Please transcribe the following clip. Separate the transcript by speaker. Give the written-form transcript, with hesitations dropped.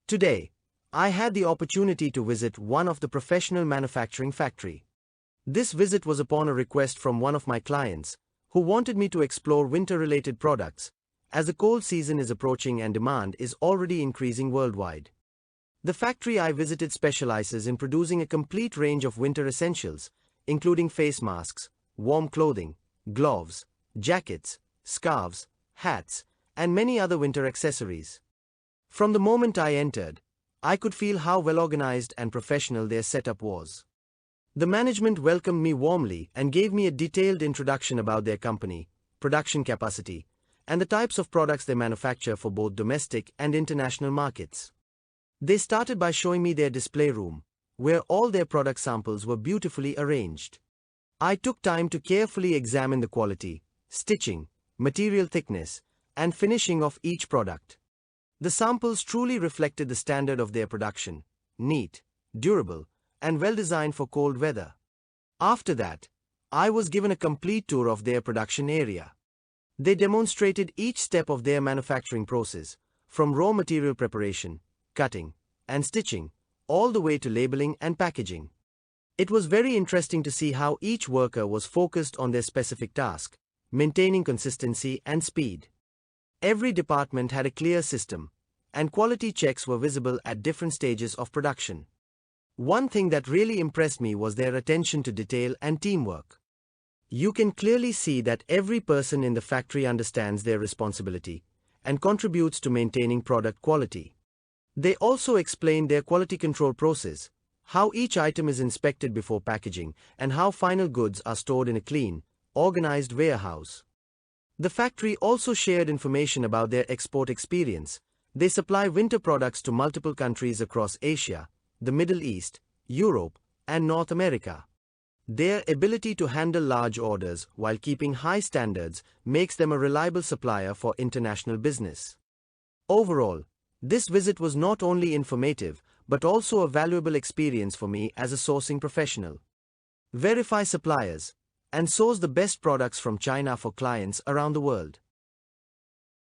Speaker 1: Today, I had the opportunity to visit one of the professional manufacturing factory. This visit was upon a request from one of my clients, who wanted me to explore winter-related products, as the cold season is approaching and demand is already increasing worldwide. The factory I visited specializes in producing a complete range of winter essentials, including face masks, warm clothing, gloves, jackets, scarves, hats, and many other winter accessories. From the moment I entered, I could feel how well organized and professional their setup was. The management welcomed me warmly and gave me a detailed introduction about their company, production capacity, and the types of products they manufacture for both domestic and international markets. They started by showing me their display room, where all their product samples were beautifully arranged. I took time to carefully examine the quality, stitching, material thickness, and finishing of each product. The samples truly reflected the standard of their production: neat, durable, and well designed for cold weather. After that, I was given a complete tour of their production area. They demonstrated each step of their manufacturing process, from raw material preparation, cutting, and stitching, all the way to labeling and packaging. It was very interesting to see how each worker was focused on their specific task, maintaining consistency and speed. Every department had a clear system, and quality checks were visible at different stages of production. One thing that really impressed me was their attention to detail and teamwork. You can clearly see that every person in the factory understands their responsibility and contributes to maintaining product quality. They also explained their quality control process, how each item is inspected before packaging, and how final goods are stored in a clean, organized warehouse. The factory also shared information about their export experience. They supply winter products to multiple countries across Asia, the Middle East, Europe, and North America. Their ability to handle large orders while keeping high standards makes them a reliable supplier for international business. Overall, this visit was not only informative but also a valuable experience for me as a sourcing professional. Verify suppliers and source the best products from China for clients around the world.